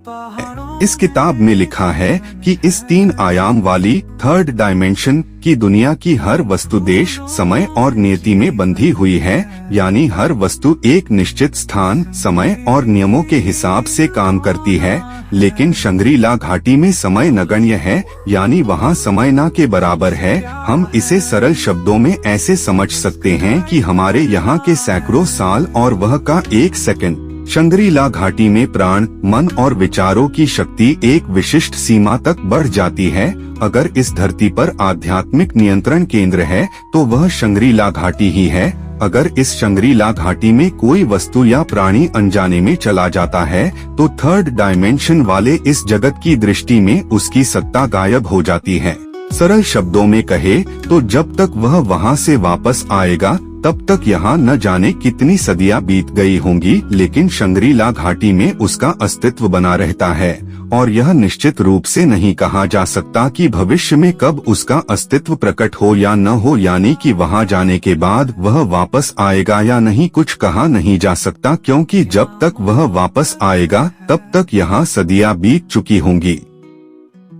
इस किताब में लिखा है कि इस 3 आयाम वाली थर्ड डायमेंशन की दुनिया की हर वस्तु देश, समय और नियति में बंधी हुई है, यानी हर वस्तु एक निश्चित स्थान, समय और नियमों के हिसाब से काम करती है। लेकिन शंग्री-ला घाटी में समय नगण्य है, यानी वहाँ समय ना के बराबर है। हम इसे सरल शब्दों में ऐसे समझ सकते हैं कि हमारे यहाँ के सैकड़ों साल और वह का 1 सेकंड। शंग्री-ला घाटी में प्राण, मन और विचारों की शक्ति एक विशिष्ट सीमा तक बढ़ जाती है। अगर इस धरती पर आध्यात्मिक नियंत्रण केंद्र है तो वह शंग्री-ला घाटी ही है। अगर इस शंग्री-ला घाटी में कोई वस्तु या प्राणी अनजाने में चला जाता है तो थर्ड डायमेंशन वाले इस जगत की दृष्टि में उसकी सत्ता गायब हो जाती है। सरल शब्दों में कहे तो जब तक वह वहाँ से वापस आएगा तब तक यहाँ न जाने कितनी सदियां बीत गई होंगी, लेकिन शंग्री-ला घाटी में उसका अस्तित्व बना रहता है और यह निश्चित रूप से नहीं कहा जा सकता कि भविष्य में कब उसका अस्तित्व प्रकट हो या न हो, यानी कि वहाँ जाने के बाद वह वापस आएगा या नहीं कुछ कहा नहीं जा सकता, क्योंकि जब तक वह वापस आएगा तब तक यहाँ सदियां बीत चुकी होंगी।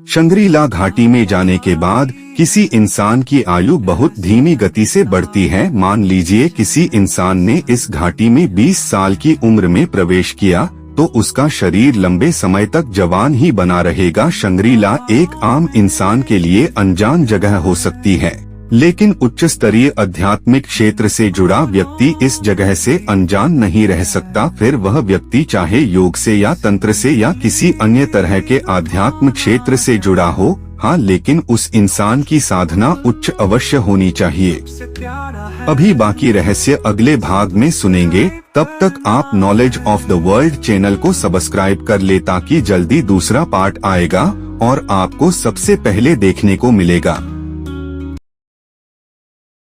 शंग्री-ला घाटी में जाने के बाद किसी इंसान की आयु बहुत धीमी गति से बढ़ती है। मान लीजिए किसी इंसान ने इस घाटी में 20 साल की उम्र में प्रवेश किया तो उसका शरीर लंबे समय तक जवान ही बना रहेगा। शंग्री-ला एक आम इंसान के लिए अनजान जगह हो सकती है, लेकिन उच्च स्तरीय आध्यात्मिक क्षेत्र से जुड़ा व्यक्ति इस जगह से अनजान नहीं रह सकता। फिर वह व्यक्ति चाहे योग से या तंत्र से या किसी अन्य तरह के आध्यात्म क्षेत्र से जुड़ा हो, हाँ, लेकिन उस इंसान की साधना उच्च अवश्य होनी चाहिए। अभी बाकी रहस्य अगले भाग में सुनेंगे। तब तक आप knowledge of the world channel को सब्सक्राइब कर ले ताकि जल्दी दूसरा पार्ट आएगा और आपको सबसे पहले देखने को मिलेगा।